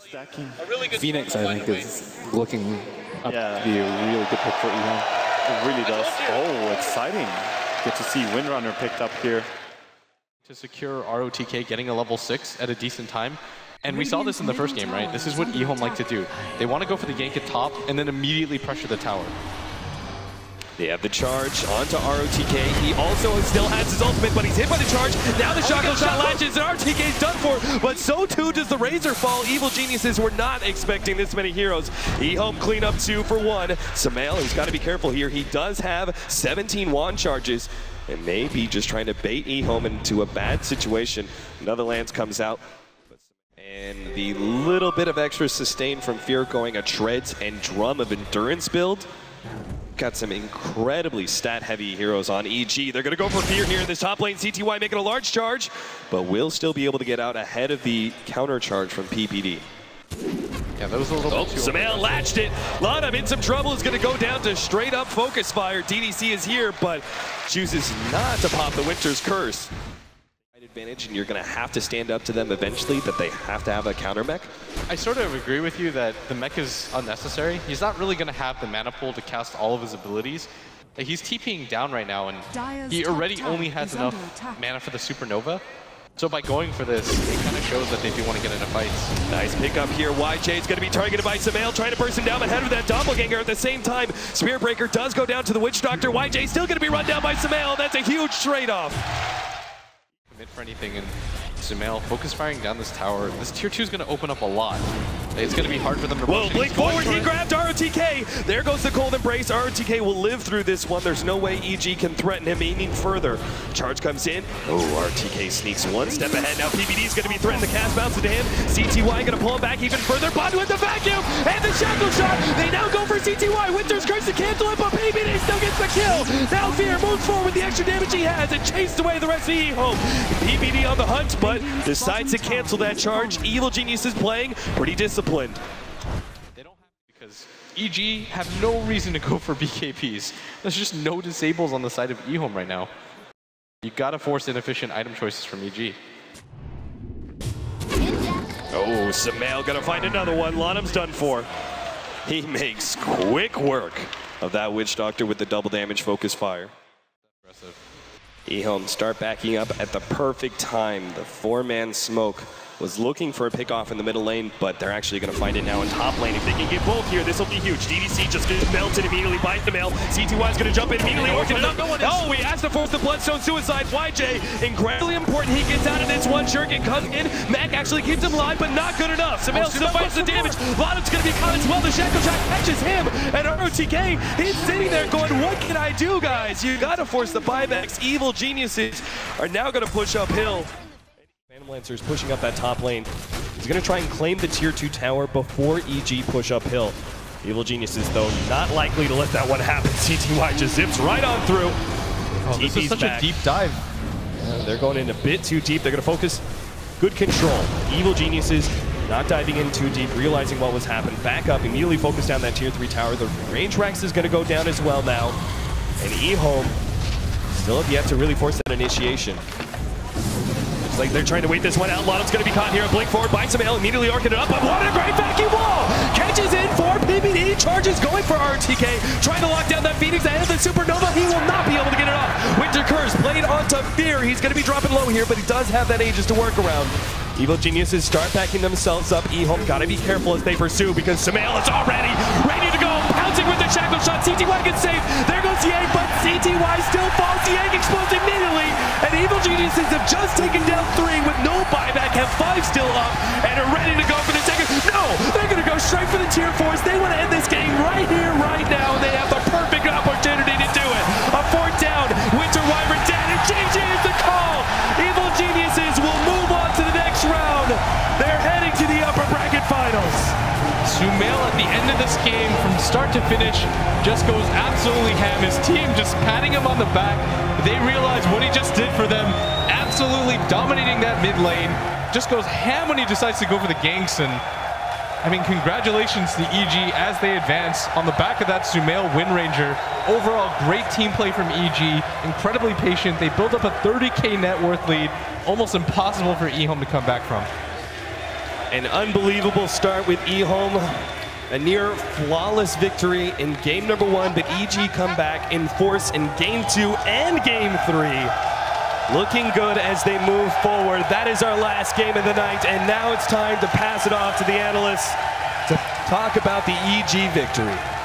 Stacking. Phoenix, I think, is looking up to be a really good pick for EHOME. It really does. Oh, exciting. Good to see Windrunner picked up here. To secure ROTK getting a level 6 at a decent time. And we saw this in the first game, right? This is what EHOME like to do. They want to go for the gank at top and then immediately pressure the tower. They have the charge onto ROTK. He also still has his ultimate, but he's hit by the charge. Now the shotgun shot latches, and ROTK's done for, but so too does the Razor Fall. Evil Geniuses were not expecting this many heroes. EHOME clean up 2 for 1. Sumail, he's got to be careful here. He does have 17 wand charges, and maybe just trying to bait EHOME into a bad situation. Another Lance comes out. And the little bit of extra sustain from Fear going a Treads and Drum of Endurance build. Got some incredibly stat-heavy heroes on EG. They're going to go for Fear here in this top lane. CTY making a large charge, but will still be able to get out ahead of the counter charge from PPD. Yeah, that was a little bit too Sumail latched it. Lanam in some trouble, is going to go down to straight up focus fire. DDC is here, but chooses not to pop the Winter's Curse. Advantage, and you're going to have to stand up to them eventually, that they have to have a counter mech. I sort of agree with you that the mech is unnecessary. He's not really going to have the mana pool to cast all of his abilities. He's TPing down right now, and he already only has enough mana for the Supernova. So by going for this, it kind of shows that they do want to get into fights. Nice pickup here. YJ is going to be targeted by Sumail, trying to burst him down ahead of that Doppelganger. At the same time, Spirit Breaker does go down to the Witch Doctor. YJ still going to be run down by Sumail, and that's a huge trade-off. Commit for anything, and Sumail focus firing down this tower. This tier 2 is going to open up a lot. It's going to be hard for them to Whoa, blink forward, he grabbed ROTK! There goes the Cold Embrace. ROTK will live through this one. There's no way EG can threaten him any further. Charge comes in. Oh, ROTK sneaks one step ahead. Now PPD is going to be threatened. The cast bounces to him. CTY going to pull him back even further. Bond with the vacuum! And the shackle shot! They now go for CTY. Winter's Curse to cancel it, but PPD still gets the kill! Now Fear moves forward with the extra damage he has and chased away the rest of EHOME. PPD on the hunt, but decides to cancel that charge. Evil Genius is playing pretty disciplined. They don't have to, because EG have no reason to go for BKPs. There's just no disables on the side of EHOME right now. You gotta force inefficient item choices from EG. Oh, Sumail gonna find another one. Lanam's done for. He makes quick work of that Witch Doctor with the double damage focus fire. Impressive. EHOME start backing up at the perfect time. The 4-man smoke was looking for a pickoff in the middle lane, but they're actually going to find it now in top lane. If they can get both here, this will be huge. DDC just gets melted immediately by Sumail. CTY is going to jump in immediately. Oh, he has to force the Bloodstone Suicide. YJ, incredibly important. He gets out of this one. Shuriken comes in. Mac actually keeps him alive, but not good enough. Sumail still fights the damage. Lanam's going to be caught as well. The Shackle Shot catches him, and ROTK, he's sitting there going, what can I do, guys? You got to force the buybacks. Evil Geniuses are now going to push uphill. Phantom Lancer's pushing up that top lane. He's going to try and claim the tier 2 tower before EG push uphill. Evil Geniuses, though, not likely to let that one happen. CTY just zips right on through. Oh, this is such a deep dive. They're going in a bit too deep. They're going to focus. Good control. Evil Geniuses not diving in too deep, realizing what was happening. Back up, immediately focus down that tier 3 tower. The range Rex is going to go down as well now. And EHOME still have yet to really force that initiation. Like they're trying to wait this one out. Lanam's going to be caught here. Blink forward by Sumail, immediately arcing it up. But what a great vacuum wall! Catches in for PPD. Charges going for RTK. Trying to lock down that Phoenix ahead of the Supernova. He will not be able to get it off. Winter Curse played onto Fear. He's going to be dropping low here, but he does have that Aegis to work around. Evil Geniuses start backing themselves up. EHOME got to be careful as they pursue, because Sumail is already ready to go. Pouncing with the shackle shot. CTY gets saved. There goes Yang, but CTY still falls. Yang explodes immediately. And Evil Geniuses have just taken down 3 with no buyback, have 5 still up, and are ready to go for the second. No, they're going to go straight for the tier 4s. They want to end this game right here, right now, and they have the perfect opportunity to do it. A 4th down. Winter Wyvern dead, and GG is the call. Evil Geniuses will move on to the next round. They're heading to the upper bracket finals. Sumail at the end of this game, from start to finish, just goes absolutely ham. His team just patting him on the back. They realize what he just did for them. Absolutely dominating that mid lane. Just goes ham when he decides to go for the ganks. And I mean, congratulations to EG as they advance on the back of that Sumail Windranger. Overall, great team play from EG. Incredibly patient. They built up a 30K net worth lead. Almost impossible for EHOME to come back from. An unbelievable start with EHOME. A near flawless victory in game number 1, but EG come back in force in game 2 and game 3. Looking good as they move forward. That is our last game of the night, and now it's time to pass it off to the analysts to talk about the EG victory.